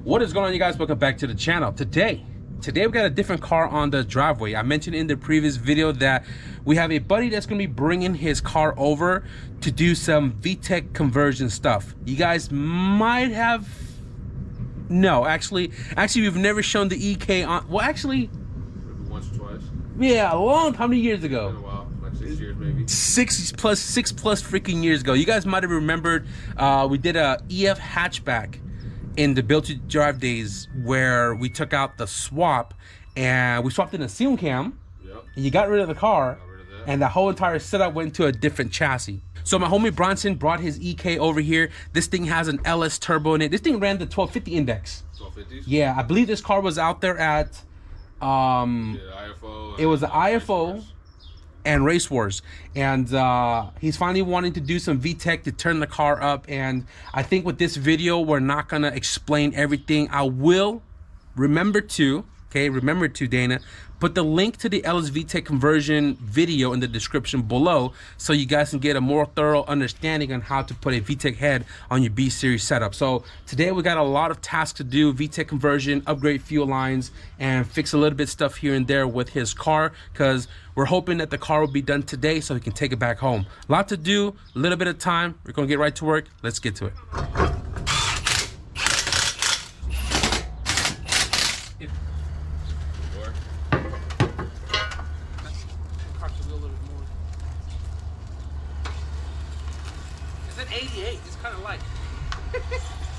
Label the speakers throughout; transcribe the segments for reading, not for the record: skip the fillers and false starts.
Speaker 1: What is going on, you guys? Welcome back to the channel. Today we got a different car on the driveway. I mentioned in the previous video that we have a buddy that's going to be bringing his car over to do some VTEC conversion stuff. You guys might have, no, actually we've never shown the EK on, well, actually
Speaker 2: maybe once or twice.
Speaker 1: Yeah, a long, how many years ago?
Speaker 2: Been a while, like 6 years maybe. Six
Speaker 1: plus freaking years ago. You guys might have remembered we did a EF hatchback in the Built to Drive days where we took out the swap and we swapped in a ceiling cam. Yep. And you got rid of the car, and the whole entire setup went to a different chassis. So my homie Bronson brought his EK over here. This thing has an LS turbo in it. This thing ran the 1250 index. 1250s? Yeah, I believe this car was out there at
Speaker 2: IFO.
Speaker 1: It was the IFO and Race Wars, and he's finally wanting to do some VTEC to turn the car up. And I think with this video we're not gonna explain everything. I will remember to Dana, put the link to the LS-VTEC conversion video in the description below so you guys can get a more thorough understanding on how to put a VTEC head on your B series setup. So today we got a lot of tasks to do: VTEC conversion, upgrade fuel lines, and fix a little bit stuff here and there with his car, because we're hoping that the car will be done today so he can take it back home. A lot to do, a little bit of time. We're gonna get right to work. Let's get to it.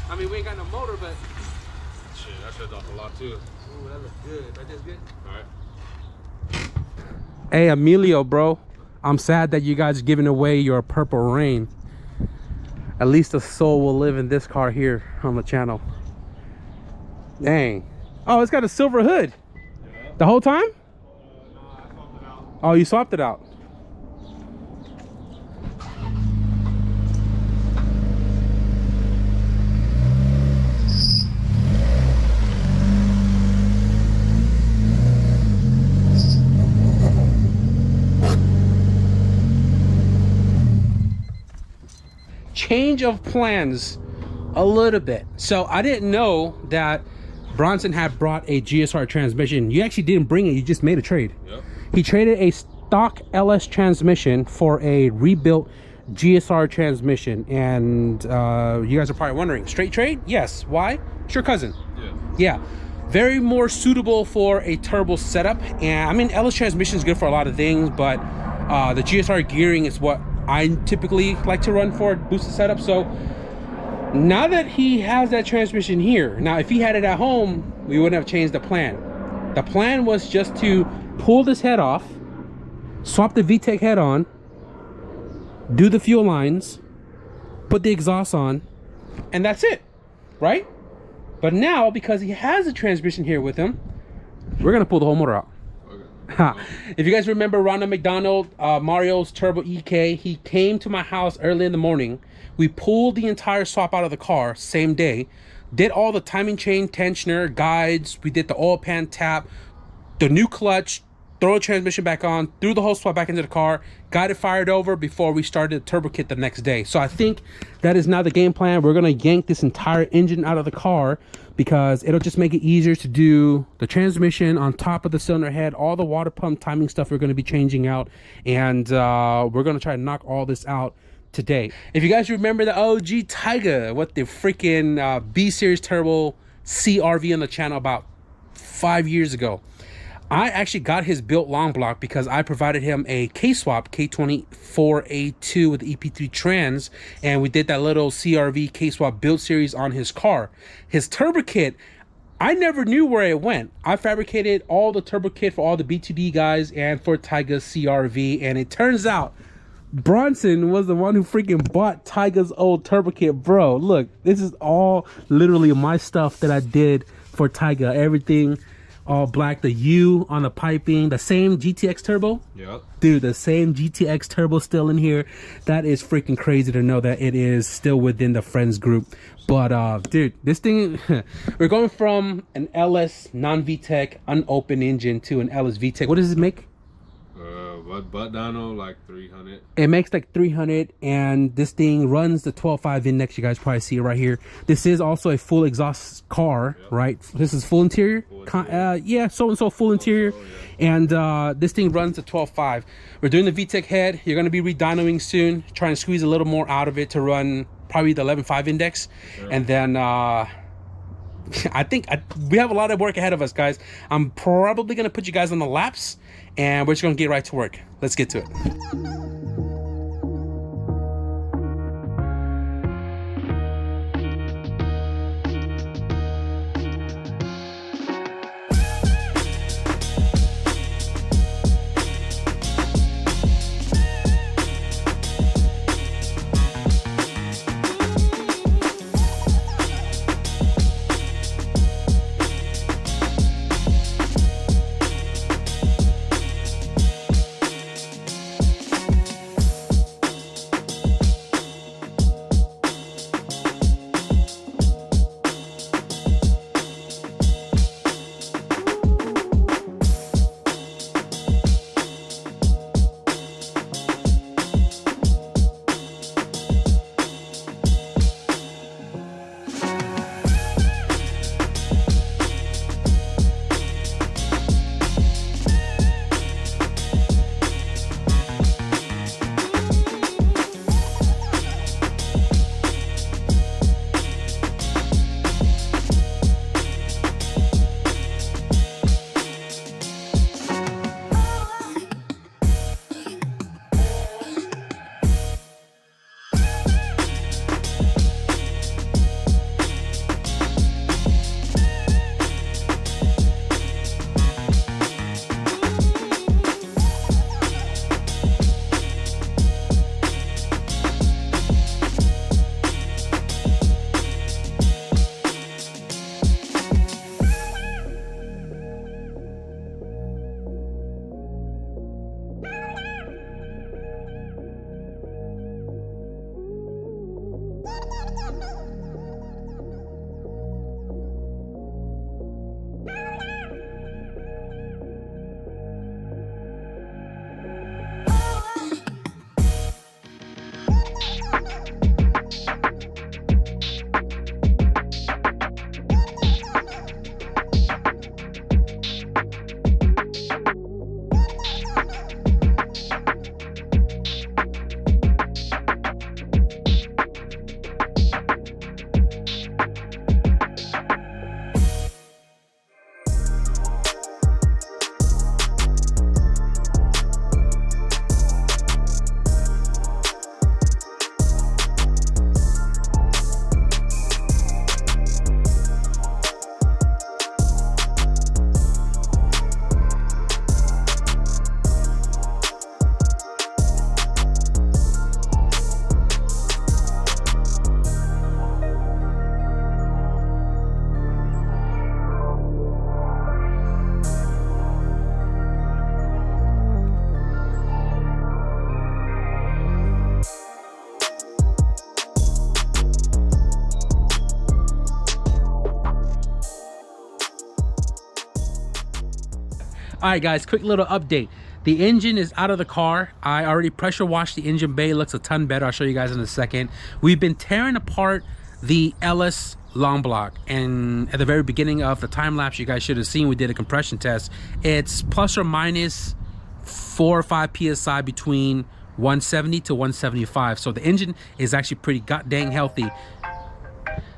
Speaker 1: I mean, we ain't got no motor, but
Speaker 2: shit, that shit's off a lot too.
Speaker 1: Ooh, that looks good. That is good.
Speaker 2: All right.
Speaker 1: Hey, Emilio, bro. I'm sad that you guys are giving away your Purple Rain. At least a soul will live in this car here on the channel. Dang. Oh, it's got a silver hood. Yeah. The whole time?
Speaker 2: No, I swapped it out.
Speaker 1: Oh, you swapped it out. Change of plans a little bit. So I didn't know that Bronson had brought a GSR transmission. You actually didn't bring it, you just made a trade. Yep. He traded a stock LS transmission for a rebuilt GSR transmission. And you guys are probably wondering, straight trade? Yes. Why? It's your cousin. Yeah. Very more suitable for a turbo setup. And I mean, LS transmission is good for a lot of things, but the GSR gearing is what I typically like to run for a boosted setup. So now that he has that transmission here, now if he had it at home, we wouldn't have changed the plan. The plan was just to pull this head off, swap the VTEC head on, do the fuel lines, put the exhaust on, and that's it, right? But now, because he has a transmission here with him, we're gonna pull the whole motor out. If you guys remember Ronald McDonald, Mario's Turbo EK, he came to my house early in the morning. We pulled the entire swap out of the car same day, did all the timing chain tensioner guides, we did the oil pan tap, the new clutch, throw the transmission back on, threw the whole swap back into the car, got it fired over before we started the turbo kit the next day. So I think that is now the game plan. We're gonna yank this entire engine out of the car because it'll just make it easier to do the transmission on top of the cylinder head, all the water pump timing stuff we're gonna be changing out, and we're gonna try to knock all this out today. If you guys remember the OG Tiger with the freaking B series turbo CRV on the channel about 5 years ago, I actually got his built long block because I provided him a K-swap K24A2 with the EP3 trans, and we did that little CRV K-swap build series on his car. His turbo kit, I never knew where it went. I fabricated all the turbo kit for all the B2D guys and for Tyga's CRV, and it turns out Bronson was the one who freaking bought Tyga's old turbo kit. Bro, look, this is all literally my stuff that I did for Tyga. Everything all black, the U on the piping, the same GTX turbo. Yep. Dude, the same GTX turbo still in here. That is freaking crazy to know that it is still within the friends group. But dude, this thing, we're going from an LS non-VTEC unopened engine to an LS-VTEC. What does it make?
Speaker 2: What? Butt dyno like 300.
Speaker 1: It makes like 300, and this thing runs the 12.5 index. You guys probably see it right here. This is also a full exhaust car, right? This is full interior. Yeah, so and so full interior. And this thing runs the 12.5. We're doing the VTEC head. You're going to be re-dynoing soon, trying to squeeze a little more out of it to run probably the 11.5 index. And then I think we have a lot of work ahead of us, guys. I'm probably going to put you guys on the laps, and we're just going to get right to work. Let's get to it. All right, guys, quick little update. The engine is out of the car. I already pressure washed the engine bay. It looks a ton better. I'll show you guys in a second. We've been tearing apart the LS long block, and at the very beginning of the time lapse, you guys should have seen we did a compression test. It's plus or minus 4 or 5 psi between 170 to 175. So the engine is actually pretty god dang healthy.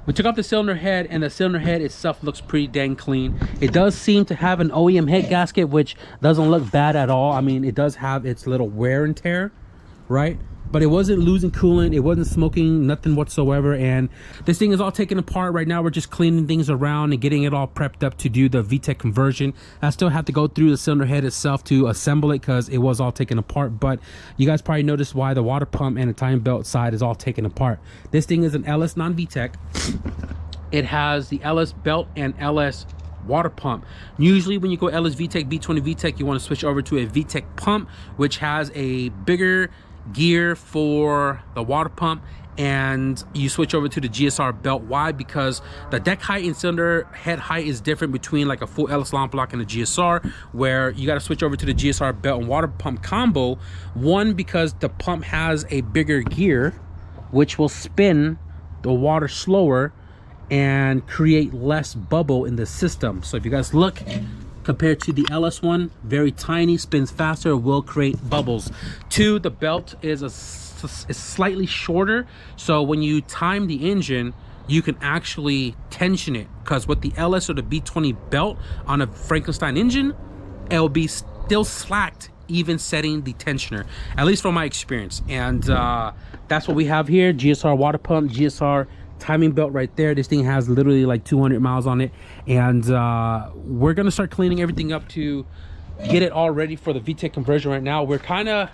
Speaker 1: We took off the cylinder head, and the cylinder head itself looks pretty dang clean. It does seem to have an OEM head gasket, which doesn't look bad at all. I mean, it does have its little wear and tear, right? But it wasn't losing coolant, it wasn't smoking, nothing whatsoever. And this thing is all taken apart right now. We're just cleaning things around and getting it all prepped up to do the VTEC conversion. I still have to go through the cylinder head itself to assemble it because it was all taken apart. But you guys probably noticed why the water pump and the timing belt side is all taken apart. This thing is an LS non-VTEC. It has the LS belt and LS water pump. Usually when you go LS-VTEC, B20 VTEC, you want to switch over to a VTEC pump, which has a bigger gear for the water pump, and you switch over to the GSR belt. Why? Because the deck height and cylinder head height is different between like a full LS lamp block and a GSR, where you got to switch over to the GSR belt and water pump combo. One, because the pump has a bigger gear, which will spin the water slower and create less bubble in the system. So if you guys look, compared to the LS one, very tiny, spins faster, will create bubbles. Two, the belt is slightly shorter, so when you time the engine, you can actually tension it, because with the LS or the B20 belt on a Frankenstein engine, it'll be still slacked even setting the tensioner, at least from my experience. And that's what we have here. GSR water pump, GSR timing belt right there. This thing has literally like 200 miles on it, and we're gonna start cleaning everything up to get it all ready for the VTEC conversion. Right now we're kind of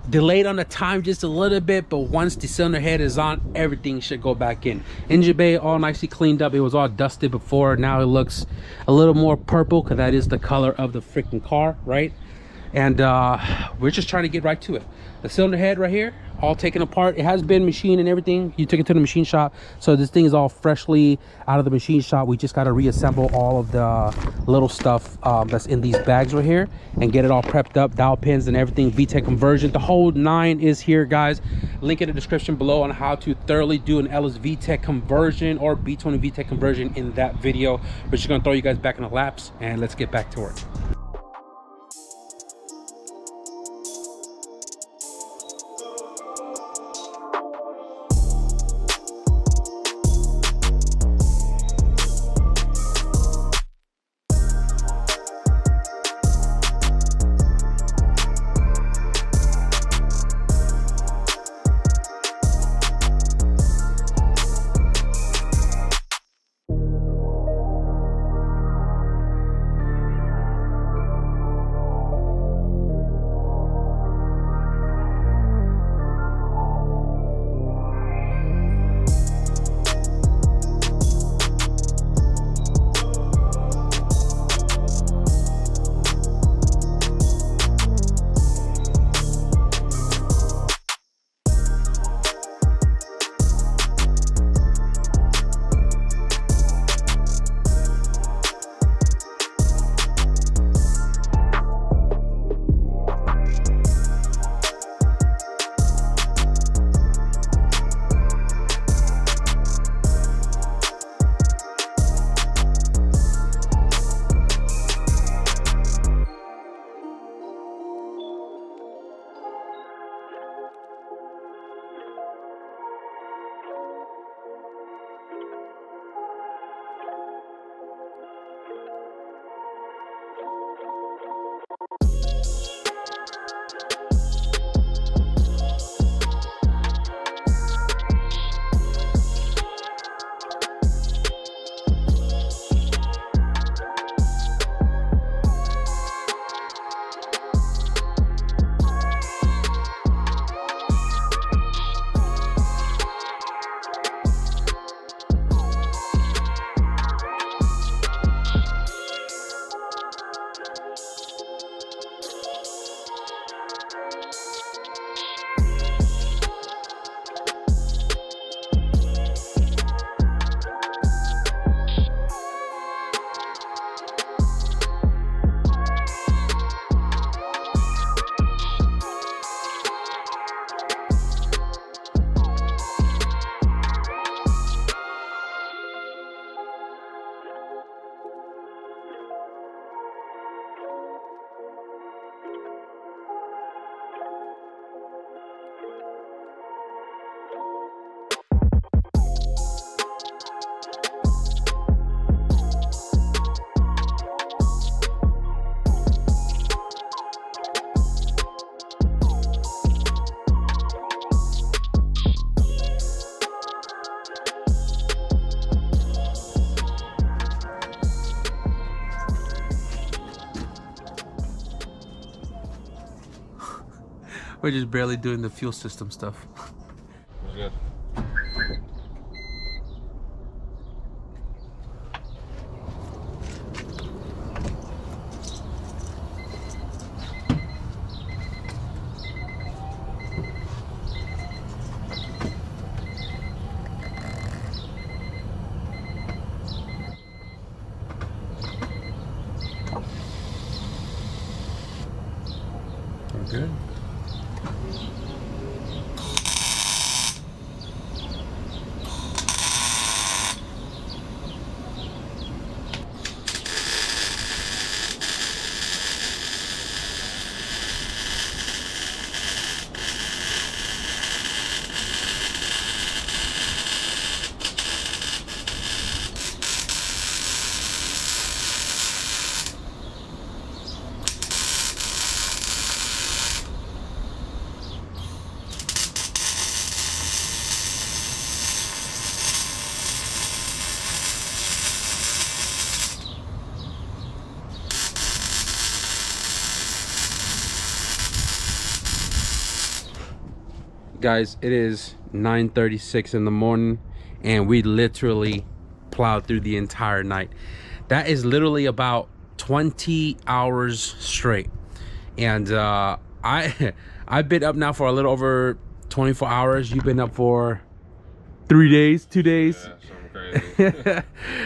Speaker 1: delayed on the time just a little bit, but once the cylinder head is on, everything should go back in. Engine bay all nicely cleaned up. It was all dusted before. Now it looks a little more purple, because that is the color of the freaking car, right? And we're just trying to get right to it. The cylinder head right here, all taken apart. It has been machined and everything. You took it to the machine shop, so this thing is all freshly out of the machine shop. We just got to reassemble all of the little stuff that's in these bags right here and get it all prepped up, dowel pins and everything. VTEC conversion, the whole 9 is here, guys. Link in the description below on how to thoroughly do an LS-VTEC conversion or B20 VTEC conversion in that video. We're just gonna throw you guys back in the laps, and let's get back to work. We're just barely doing the fuel system stuff.
Speaker 2: Good. good.
Speaker 1: Guys, it is 9:36 in the morning and we literally plowed through the entire night. That is literally about 20 hours straight. And I've been up now for a little over 24 hours. You've been up for 3 days, 2 days.
Speaker 2: Yeah, something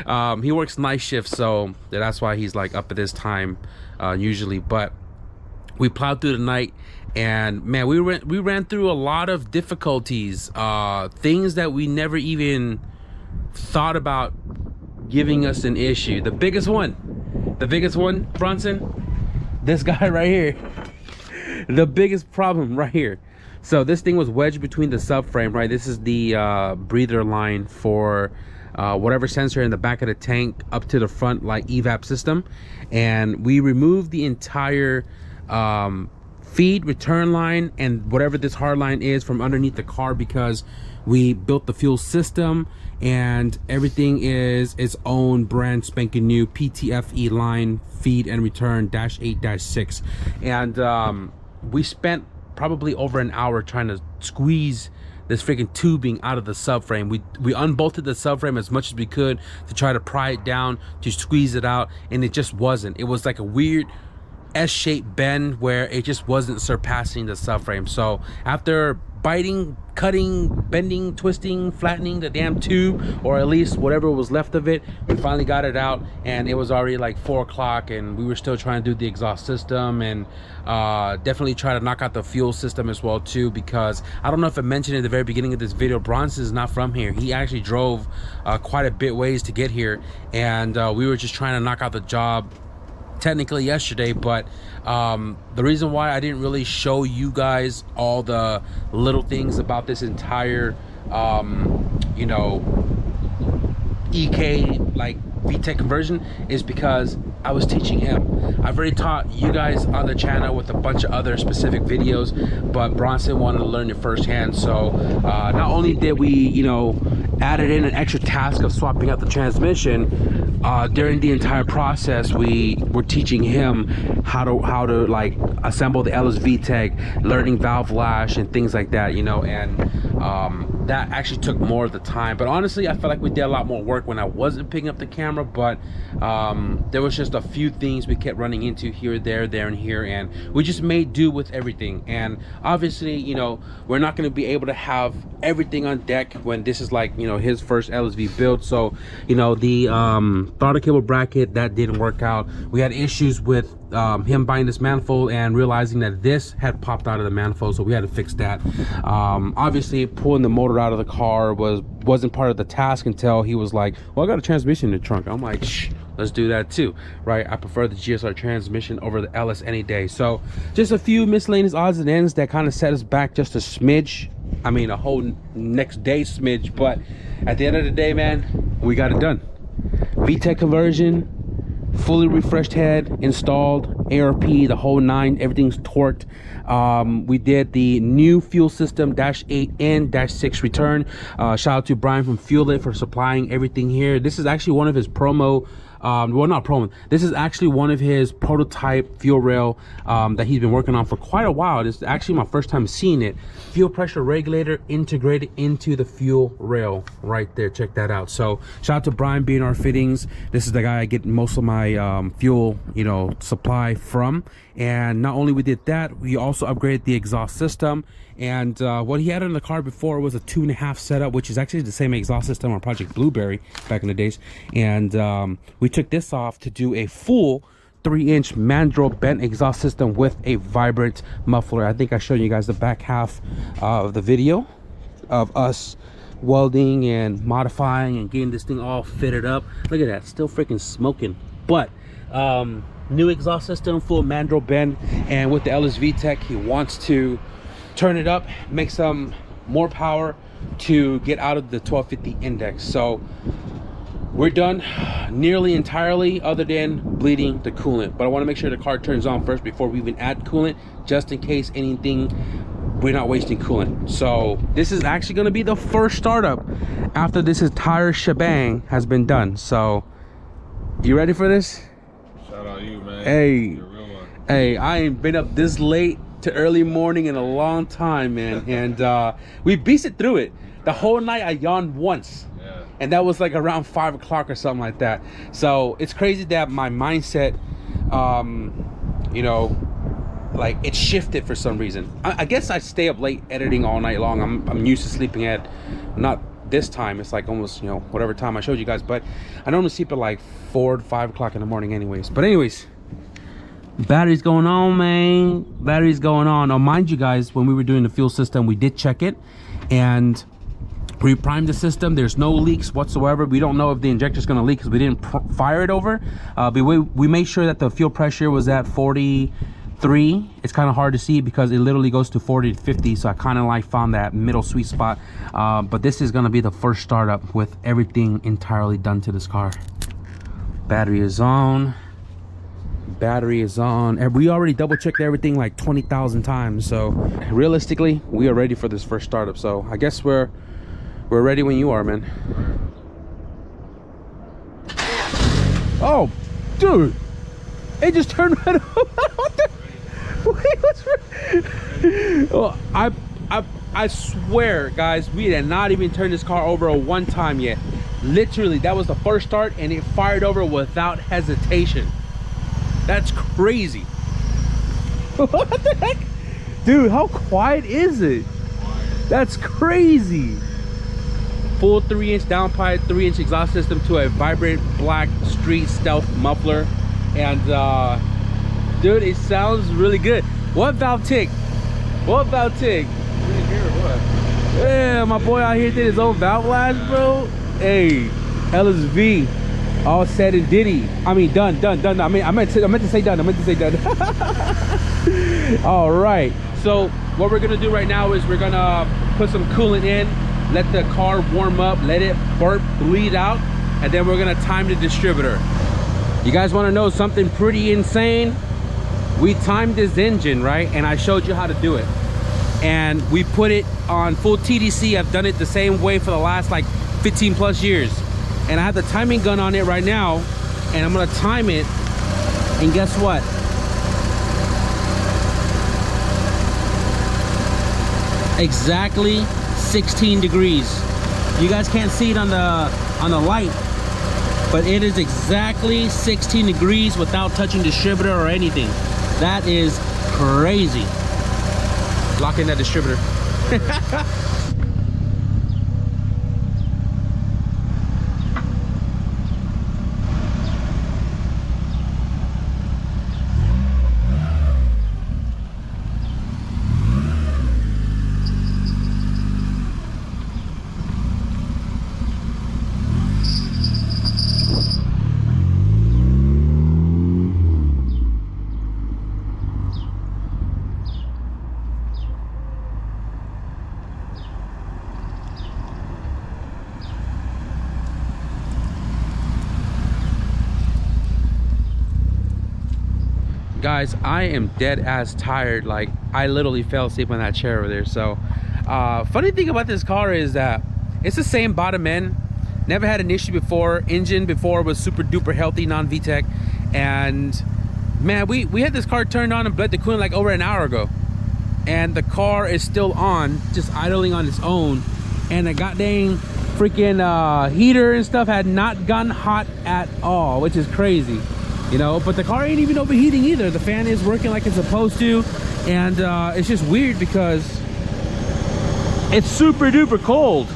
Speaker 2: crazy.
Speaker 1: He works night shift, so that's why he's like up at this time usually. But we plowed through the night, and man, we ran through a lot of difficulties, things that we never even thought about giving us an issue. The biggest one, Bronson, this guy right here. The biggest problem right here. So this thing was wedged between the subframe, right? This is the breather line for whatever sensor in the back of the tank up to the front, like evap system. And we removed the entire feed return line and whatever this hard line is from underneath the car, because we built the fuel system and everything is its own brand spanking new PTFE line feed and return -8-6. And we spent probably over an hour trying to squeeze this freaking tubing out of the subframe. We unbolted the subframe as much as we could to try to pry it down, to squeeze it out, and it just wasn't. It was like a weird S-shaped bend where it just wasn't surpassing the subframe. So after biting, cutting, bending, twisting, flattening the damn tube, or at least whatever was left of it, we finally got it out, and it was already like 4 o'clock, and we were still trying to do the exhaust system, and definitely try to knock out the fuel system as well too, because I don't know if I mentioned at the very beginning of this video, Bronson is not from here. He actually drove quite a bit ways to get here, and we were just trying to knock out the job technically yesterday. But the reason why I didn't really show you guys all the little things about this entire you know, EK like VTEC conversion is because I was teaching him. I've already taught you guys on the channel with a bunch of other specific videos, but Bronson wanted to learn it firsthand. So not only did we, you know, added in an extra task of swapping out the transmission, during the entire process we were teaching him how to like assemble the LS-VTEC, learning valve lash and things like that, you know. And that actually took more of the time. But honestly, I felt like we did a lot more work when I wasn't picking up the camera. But there was just a few things we kept running into here, there, and here, and we just made do with everything. And obviously, you know, we're not going to be able to have everything on deck when this is like, you know, his first LSV build. So, you know, the throttle cable bracket, that didn't work out. We had issues with him buying this manifold and realizing that this had popped out of the manifold, so we had to fix that. Obviously, pulling the motor out of the car wasn't part of the task until he was like, well, I got a transmission in the trunk. I'm like, shh, let's do that too, right? I prefer the GSR transmission over the LS any day. So just a few miscellaneous odds and ends that kind of set us back just a smidge. I mean, a whole next day smidge, but at the end of the day, man, we got it done. VTEC conversion, fully refreshed head installed, ARP, the whole 9, everything's torqued. We did the new fuel system -8 and -6 return. Shout out to Brian from FuelIt for supplying everything here. This is actually one of his promo, well, not promo, this is actually one of his prototype fuel rail that he's been working on for quite a while. This is actually my first time seeing it. Fuel pressure regulator integrated into the fuel rail right there. Check that out. So shout out to Brian, B&R Fittings. This is the guy I get most of my fuel, you know, supply from. And not only we did that, we also upgraded the exhaust system. And what he had in the car before was a 2.5 setup, which is actually the same exhaust system on Project Blueberry back in the days. And we took this off to do a full 3-inch mandrel bent exhaust system with a vibrant muffler. I think I showed you guys the back half of the video of us welding and modifying and getting this thing all fitted up. Look at that, still freaking smoking. But new exhaust system, full mandrel bend, and with the LS-VTEC, he wants to turn it up, make some more power to get out of the 1250 index. So we're done nearly entirely, other than bleeding the coolant. But I want to make sure the car turns on first before we even add coolant, just in case anything, we're not wasting coolant. So this is actually going to be the first startup after this entire shebang has been done. So you ready for this?
Speaker 2: Shout out you, man.
Speaker 1: Hey,
Speaker 2: You're a real one.
Speaker 1: hey, I ain't been up this late to early morning in a long time, man. And we beasted through it. The whole night I yawned once.
Speaker 2: Yeah.
Speaker 1: And that was like around 5 o'clock or something like that. So it's crazy that my mindset, you know, like it shifted for some reason. I guess I stay up late editing all night long. I'm used to sleeping at, not this time, it's like almost, you know, whatever time I showed you guys, but I normally sleep at like 4 to 5 o'clock in the morning anyways. But anyways, battery's going on, man. Battery's going on. Now mind you guys, when we were doing the fuel system, we did check it and we primed the system. There's no leaks whatsoever. We don't know if the injector's going to leak because we didn't fire it over. But we made sure that the fuel pressure was at 43. It's kind of hard to see because it literally goes to 40 to 50. So I kind of like found that middle sweet spot. But this is going to be the first startup with everything entirely done to this car. Battery is on. Battery is on. And we already double checked everything like 20,000 times. So realistically, we are ready for this first startup. So I guess we're ready when you are, man. Oh, dude, it just turned right over. What the? Wait, what's wrong? Oh, I swear, guys, we did not even turn this car over one time yet. Literally, that was the first start, and it fired over without hesitation. That's crazy. What the heck, dude? How quiet is it? That's crazy. Full 3-inch downpipe, 3-inch exhaust system to a vibrant black street stealth muffler, and dude, it sounds really good. What valve tick? What valve tick? Yeah, my boy out here did his own valve blast, bro. Hey, LS-V, all said and diddy. I mean, done. I meant to say done. All right. So what we're gonna do right now is we're gonna put some coolant in. Let the car warm up, let it burp, bleed out, and then we're gonna time the distributor. You guys wanna know something pretty insane? We timed this engine, right? And I showed you how to do it. And we put it on full TDC. I've done it the same way for the last like 15 plus years. And I have the timing gun on it right now, and I'm gonna time it, and guess what? Exactly 16 degrees. You guys can't see it on the light, but it is exactly 16 degrees without touching distributor or anything. That is crazy. Lock in that distributor. Guys, I am dead ass tired. Like, I literally fell asleep on that chair over there. So funny thing about this car is that it's the same bottom end, never had an issue before. Engine before was super duper healthy, non-VTEC, and man, we had this car turned on and bled the coolant like over an hour ago, and the car is still on, just idling on its own, and the goddamn freaking heater and stuff had not gotten hot at all, which is crazy. You know, but the car ain't even overheating either. The fan is working like it's supposed to, and it's just weird because it's super duper cold.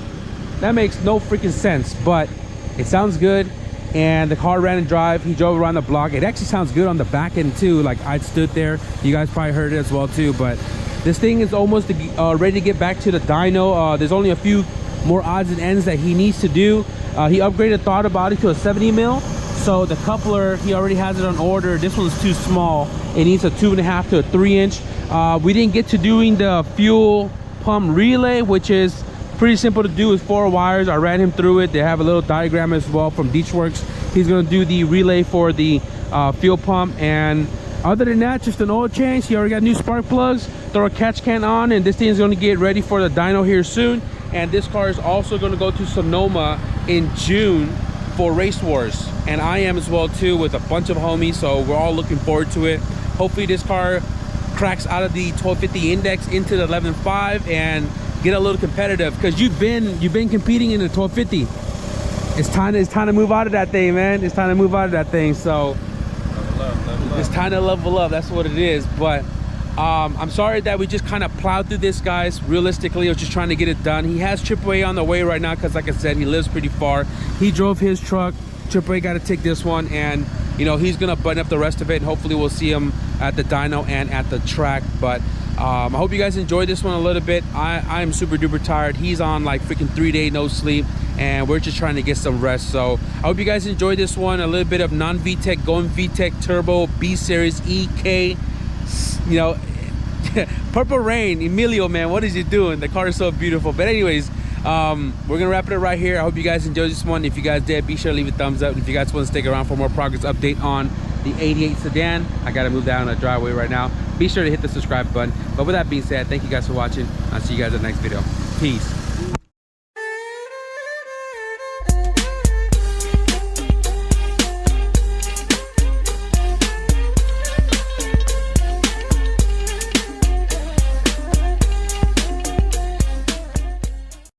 Speaker 1: That makes no freaking sense, but it sounds good, and the car ran and drive. He drove around the block. It actually sounds good on the back end too. Like I stood there, you guys probably heard it as well too. But this thing is almost ready to get back to the dyno. There's only a few more odds and ends that he needs to do. He upgraded throttle body to a 70 mil. So the coupler, he already has it on order. This one's too small. It needs a 2.5 to a 3 inch. We didn't get to doing the fuel pump relay, which is pretty simple to do with 4 wires. I ran him through it. They have a little diagram as well from Deechworks. He's gonna do the relay for the fuel pump, and other than that, just an oil change. He already got new spark plugs, throw a catch can on, and this thing is gonna get ready for the dyno here soon. And this car is also gonna go to Sonoma in June for Race Wars, and I am as well too, with a bunch of homies, so we're all looking forward to it. Hopefully this car cracks out of the 1250 index into the 11.5 and get a little competitive, because you've been competing in the 1250. It's time to move out of that thing, man. It's time to move out of that thing. So level up. It's time to level up. That's what it is. But I'm sorry that we just kind of plowed through this, guys. Realistically, I was just trying to get it done. He has AAA on the way right now, because like I said, he lives pretty far. He drove his truck. AAA got to take this one, and you know, he's gonna button up the rest of it, and hopefully we'll see him at the dyno and at the track. But I hope you guys enjoyed this one a little bit. I'm super duper tired. He's on like freaking 3-day no sleep, and we're just trying to get some rest. So I hope you guys enjoyed this one. A little bit of non-VTEC going VTEC turbo B series EK, you know. Purple Rain, Emilio, man, what is he doing? The car is so beautiful. But anyways, we're gonna wrap it up right here. I hope you guys enjoyed this one. If you guys did, be sure to leave a thumbs up. And if you guys want to stick around for more progress update on the 88 sedan, I gotta move down the driveway right now. Be sure to hit the subscribe button. But with that being said, thank you guys for watching. I'll see you guys in the next video. Peace.